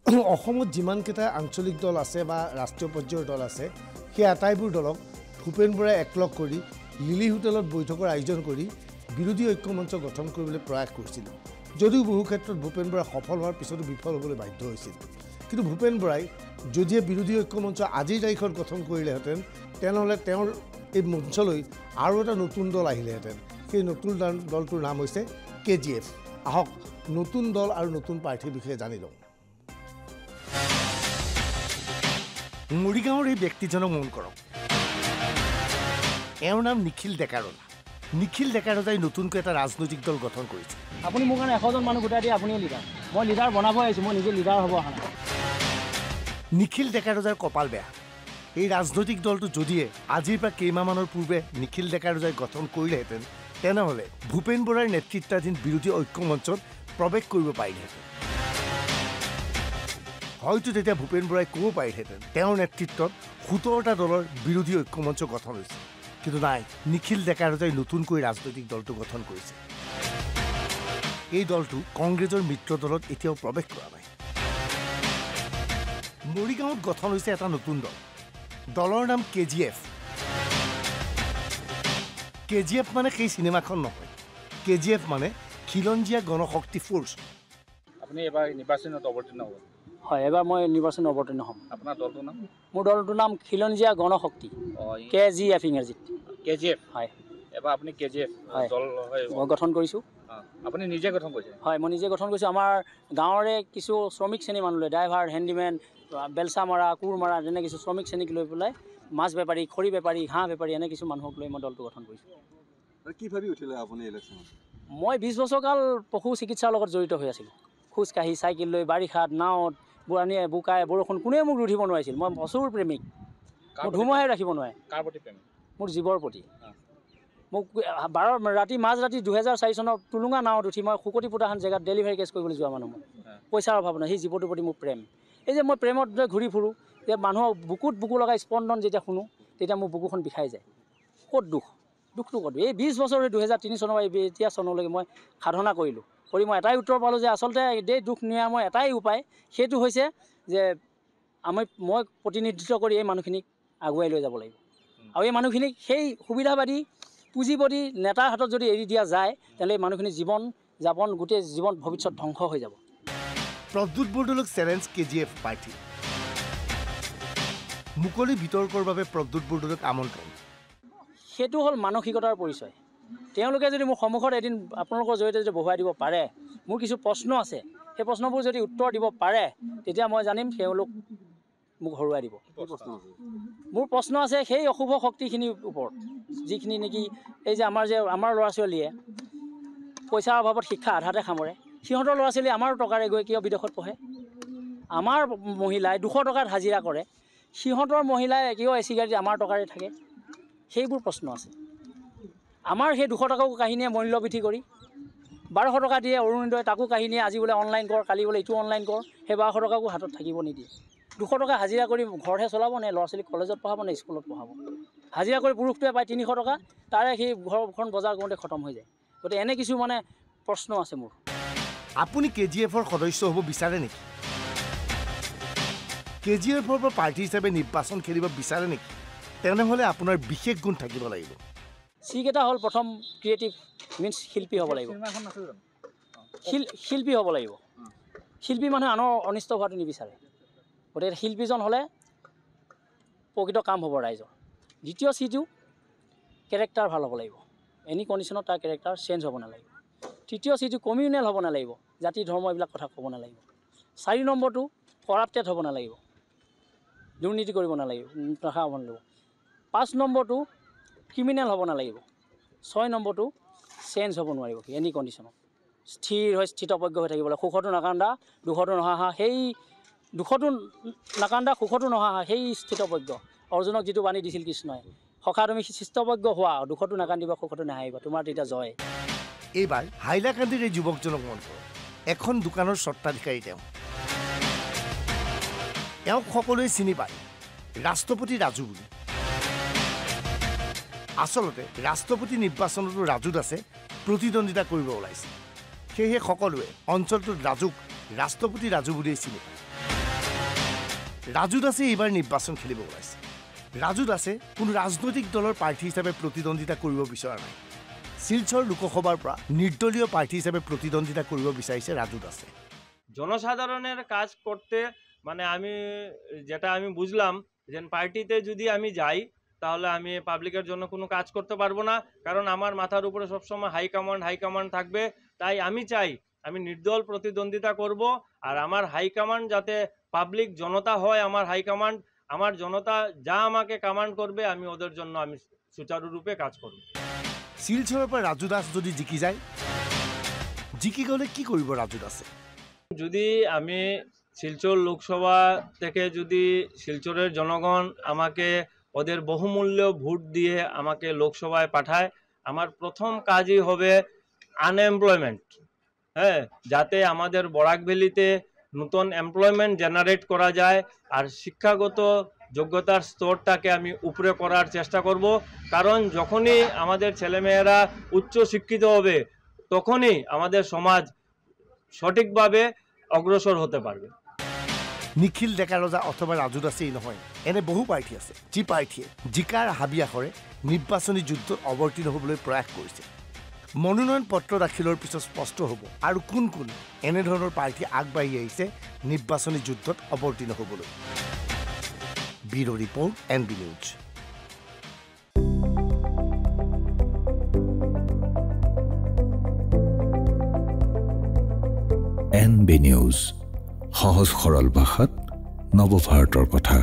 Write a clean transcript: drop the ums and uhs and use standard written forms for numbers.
অসমত যিমানকেইটা আঞ্চলিক দল আছে বা ৰাষ্ট্ৰীয় পৰ্যায়ৰ দল আছে সেই আটাইবোৰ দলক ভূপেন বৰাই একলগ কৰি লিলি হোটেলত বৈঠকৰ আয়োজন কৰি বিৰোধী ঐক্যমঞ্চ গঠন কৰিবলৈ প্ৰয়াস কৰিছিল। যদিও বহু ক্ষেত্ৰত ভূপেন বৰাই সফল হোৱাৰ পিছতো বিফল হ'বলৈ বাধ্য হৈছিল। কিন্তু ভূপেন বৰাই যদিহে বিৰোধী ঐক্যমঞ্চ আজিৰ তাৰিখত গঠন কৰিলেহেঁতেন তেনেহ'লে তেওঁৰ এই মঞ্চলৈ আৰু এটা নতুন দল আহিলেহেঁতেন। সেই নতুন দলটোৰ নাম হৈছে KGF। আহক নতুন দল আৰু নতুন প্ৰাৰ্থীৰ বিষয়ে জানি লওঁ। মৰিগাঁৱৰ এই ব্যক্তিজনক মন কৰক। এওঁৰ নাম নিখিল ডেকাৰলা। নিখিল ডেকাৰলাই নতুনকৈ এটা ৰাজনৈতিক দল গঠন কৰিছে। আপুনি মোৰ কাৰণে 100জন মানুহ গোটাই দিয়ে, আপুনি লিডাৰ। মই লিডাৰ বনাব আহিছোঁ, মই নিজে লিডাৰ হ'ব অহা নাই। নিখিল ডেকাৰজাৰ কপাল বেয়া। এই ৰাজনৈতিক দলটো যদিহে আজিৰ পৰা কেইমাহমানৰ পূৰ্বে নিখিল ডেকাৰজাই গঠন কৰিলেহেঁতেন তেনেহ'লে ভূপেন বৰাৰ নেতৃত্বাধীন বিৰোধী ঐক্যমঞ্চত প্ৰৱেশ কৰিব পাৰিলেহেঁতেন। হয়তো তেতিয়া ভূপেন বৰাই ক'ব পাৰিলেহেঁতেন তেওঁৰ নেতৃত্বত 17টা দলৰ বিৰোধী ঐক্যমঞ্চ গঠন হৈছে। কিন্তু নাই, নিখিল ডেকাৰজাই নতুনকৈ ৰাজনৈতিক দলটো গঠন কৰিছে। এই দলটো কংগ্ৰেছৰ মিত্ৰ দলত এতিয়াও প্ৰৱেশ কৰা নাই। মৰিগাঁৱত গঠন হৈছে এটা নতুন দল। দলৰ নাম KGF। KGF মানে সেই চিনেমাখন নহয়। KGF মানে খিলঞ্জীয়া গণশক্তি ফ'ৰ্চ। আপুনি এবাৰ নিৰ্বাচনত অৱতীৰ্ণ হ'ব? হয়, এবাৰ মই নিৰ্বাচনত অৱতীৰ্ণ হ'ম। আপোনাৰ দলটোৰ নাম? মোৰ দলটোৰ নাম খিলঞ্জীয়া গণশক্তি, KGF ইংৰাজীত। KGF? হয়। এবাৰ আপুনি KGF দল মই গঠন কৰিছোঁ। আপুনি নিজে গঠন কৰিছে? হয়, মই নিজে গঠন কৰিছোঁ। আমাৰ গাঁৱৰে কিছু শ্ৰমিক শ্ৰেণীৰ মানুহ লৈ, ড্ৰাইভাৰ, হেণ্ডিমেন, বেলচা মৰা, কোৰ মৰা, যেনে কিছু শ্ৰমিক শ্ৰেণীক লৈ পেলাই মাছ বেপাৰী, খৰি বেপাৰী, ঘাঁহ বেপাৰী, এনে কিছু মানুহক লৈ মই দলটো গঠন কৰিছোঁ। কি ভাবি উঠিলে আপুনি ইলেকশ্যনত? মই 20 বছৰকাল পশু চিকিৎসাৰ লগত জড়িত হৈ আছিলোঁ। খোজকাঢ়ি, চাইকেল লৈ, বাৰিষাত, নাৱত, বোকাই, বৰষুণ, কোনেও মোক ৰুধিব নোৱাৰিছিল। মই প্ৰচুৰ প্ৰেমিক। মোক ধুমুহাই ৰাখিব নোৱাৰে। কাৰ প্ৰতি প্ৰেমিক? মোৰ জীৱৰ প্ৰতি। মোক মাজৰাতি 2004 চনত টুলুঙা নাৱত উঠি মই শুকতি পোতাখন জেগাত ডেলিভাৰী কেছ কৰিবলৈ যোৱা মানুহ। মই পইচাৰ অভাৱ নাই, সেই জীৱটোৰ প্ৰতি মোৰ প্ৰেম। এই যে মই প্ৰেমত ঘূৰি ফুৰোঁ, যে মানুহক বুকুত লগাই স্পন্দন যেতিয়া শুনো তেতিয়া মোৰ বুকুখন বিষাই যায়। ক'ত দুখটো ক'ত? এই 20 বছৰ 2003 চনৰ এতিয়া চনলৈকে মই সাধনা কৰিলোঁ। কৰি মই এটাই উত্তৰ পালোঁ যে আচলতে এই দুখ নিৰাময় এটাই উপায়, সেইটো হৈছে যে মই প্ৰতিনিধিত্ব কৰি এই মানুহখিনিক আগুৱাই লৈ যাব লাগিব। আৰু এই মানুহখিনিক সেই সুবিধাবাদী পুঁজিবাদী নেতাৰ হাতত যদি এৰি দিয়া যায় তেন্তে এই মানুহখিনিৰ জীৱন যাপন, গোটেই জীৱন ভৱিষ্যত ধ্বংস হৈ যাব। প্ৰদ্যুৎ বৰদলৈক চেলেঞ্জ KGF প্ৰাৰ্থী। মুকলি বিতৰ্কৰ বাবে প্ৰদ্যুৎ বৰদলৈক আমন্ত্ৰণ। সেইটো হ'ল মানসিকতাৰ পৰিচয়। তেওঁলোকে যদি মোৰ সন্মুখত এদিন আপোনালোকৰ জৰিয়তে যদি বহুৱাই দিব পাৰে, মোৰ কিছু প্ৰশ্ন আছে, সেই প্ৰশ্নবোৰ যদি উত্তৰ দিব পাৰে তেতিয়া মই জানিম তেওঁলোক মোক হৰুৱাই দিব। মোৰ প্ৰশ্ন আছে সেই অশুভ শক্তিখিনিৰ ওপৰত, যিখিনি নেকি এই যে আমাৰ ল'ৰা ছোৱালীয়ে পইচাৰ অভাৱত শিক্ষা আধাতে সামৰে। সিহঁতৰ ল'ৰা ছোৱালী আমাৰ টকাৰে গৈ কিয় বিদেশত পঢ়ে? আমাৰ মহিলাই 200 টকাত হাজিৰা কৰে, সিহঁতৰ মহিলাই কিয় এচি গাড়ীত আমাৰ টকাৰে থাকে? সেইবোৰ প্ৰশ্ন আছে। আমাৰ সেই 200 টকাকো কাহিনীয়ে মূল্য বৃদ্ধি কৰি 1200 টকা দিয়ে অৰুণোদয়, তাকো কাহিনীয়ে আজি বোলে অনলাইন কৰ, কালি বোলে ইটো অনলাইন কৰ, সেই 1200 টকাকো হাতত থাকিব নিদিয়ে। 200 টকা হাজিৰা কৰি ঘৰহে চলাব নে ল'ৰা ছোৱালীক কলেজত পঢ়াব নে স্কুলত পঢ়াব? হাজিৰা কৰি পুৰুষটোৱে পায় 300 টকা, তাৰে সেই ঘৰখন বজাৰ কৰোঁতে খতম হৈ যায়। গতিকে এনে কিছু প্ৰশ্ন আছে মোৰ। আপুনি KGFৰ সদস্য হ'ব বিচাৰে নেকি? KGFৰ পৰা প্ৰাৰ্থী হিচাপে নিৰ্বাচন খেলিব বিচাৰে নেকি? তেনেহ'লে আপোনাৰ বিশেষ গুণ থাকিব লাগিব। চিকেইটা হ'ল, প্ৰথম ক্ৰিয়েটিভ মিনছ শিল্পী হ'ব লাগিব। শিল্পী হ'ব লাগিব। শিল্পী মানুহে আনৰ অনিষ্ট হোৱাটো নিবিচাৰে। গতিকে শিল্পীজন হ'লে প্ৰকৃত কাম হ'ব ৰাইজৰ। দ্বিতীয় চিটো কেৰেক্টাৰ ভাল হ'ব লাগিব। এনি কণ্ডিশ্যনত তাৰ কেৰেক্টাৰ চেঞ্জ হ'ব নালাগিব। তৃতীয় চিটো কমিউনেল হ'ব নালাগিব, জাতি ধৰ্ম এইবিলাক কথা ক'ব নালাগিব। 4 নম্বৰটো কৰাপ্টেড হ'ব নালাগিব, দুৰ্নীতি কৰিব নালাগিব, হ'ব নালাগিব। 5 নম্বৰটো ক্ৰিমিনেল হ'ব নালাগিব। 6 নম্বৰটো চেঞ্জ হ'ব নোৱাৰিব, এনি কণ্ডিশ্যনত স্থিৰ হৈ স্থিতপজ্ঞ হৈ থাকিব লাগে। সুখতো নাকান্দা, দুখতো নহাহা, সেই দুখতো নাকান্দা, সুখতো নহাহা, সেই স্থিতপজ্ঞ। অৰ্জুনক যিটো বাণী দিছিল কৃষ্ণই, সখা তুমি স্থিতপজ্ঞ হোৱা, দুখতো নাকান্দিবা, সুখতো নাহাহিবা, তোমাৰ তেতিয়া জয়। এইবাৰ হাইলাকান্দিৰ এই যুৱকজনক মন কৰক। এখন দোকানৰ স্বত্বাধিকাৰী তেওঁ। তেওঁক সকলোৱে চিনি পায়, ৰাষ্ট্ৰপতি ৰাজু বুলি। আচলতে ৰাষ্ট্ৰপতি নিৰ্বাচনতো ৰাজুত আছে প্ৰতিদ্বন্দ্বিতা কৰিব ওলাইছে। সেয়েহে সকলোৱে অঞ্চলটোত ৰাজুক ৰাষ্ট্ৰপতি ৰাজু বুলিয়েই চিনি পায়। ৰাজু দাসে এইবাৰ নিৰ্বাচন খেলিব ওলাইছে। ৰাজু দাসে কোনো ৰাজনৈতিক দলৰ প্ৰাৰ্থী হিচাপে প্ৰতিদ্বন্দ্বিতা কৰিব বিচৰা নাই। শিলচৰ লোকসভাৰ পৰা নিৰ্দলীয় প্ৰাৰ্থী হিচাপে প্ৰতিদ্বন্দ্বিতা কৰিব বিচাৰিছে ৰাজু দাসে। জনসাধারণের কাজ করতে মানে যেটা আমি বুঝলাম যে পার্টিতে যদি আমি যাই তাহলে আমি পাবলিকের জন্য কোনো কাজ করতে পারবো না, কারণ আমার মাথার উপরে সবসময় হাইকমান্ড থাকবে। তাই আমি চাই আমি নির্দল প্রতিদ্বন্দ্বিতা করব, আর আমার হাইকমান্ড যাতে পাবলিক জনতা হয়। আমার হাইকমান্ড, আমার জনতা যা আমাকে কমান্ড করবে আমি ওদের জন্য আমি সুচারুরূপে কাজ করব। শিলচৰৰ পৰা ৰাজু দাস যদি জিকি যায়, জিকি গ'লে কি কৰিব ৰাজু দাসে? যদি আমি শিলচর লোকসভা থেকে যদি শিলচরের জনগণ আমাকে ওদের বহুমূল্য ভোট দিয়ে আমাকে লোকসভায় পাঠায়, আমার প্রথম কাজই হবে আনএমপ্লয়মেন্ট। হ্যাঁ, যাতে আমাদের বরাক ভ্যালিতে নতুন এমপ্লয়মেন্ট জেনারেট করা যায়, আর শিক্ষাগত যোগ্যতার স্তরটাকে আমি উপরে করার চেষ্টা করব। কারণ যখনই আমাদের ছেলেমেয়েরা উচ্চ শিক্ষিত হবে তখনই আমাদের সমাজ সঠিকভাবে অগ্রসর হতে পারবে। নিখিল ডেকা ৰজা অথবা ৰাজু দাসেই নহয়, এনে বহু প্ৰাৰ্থী আছে যি প্ৰাৰ্থীয়ে জিকাৰ হাবিয়াসৰে নিৰ্বাচনী যুদ্ধত অৱতীৰ্ণ হ'বলৈ প্ৰয়াস কৰিছে। মনোনয়ন পত্ৰ দাখিলৰ পিছত স্পষ্ট হ'ব আৰু কোন কোন এনেধৰণৰ প্ৰাৰ্থী আগবাঢ়ি আহিছে নিৰ্বাচনী যুদ্ধত অৱতীৰ্ণ হ'বলৈ। Bureau report NB news. NB news, সহজ সৰল ভাষাত নৱভাৰতৰ কথা।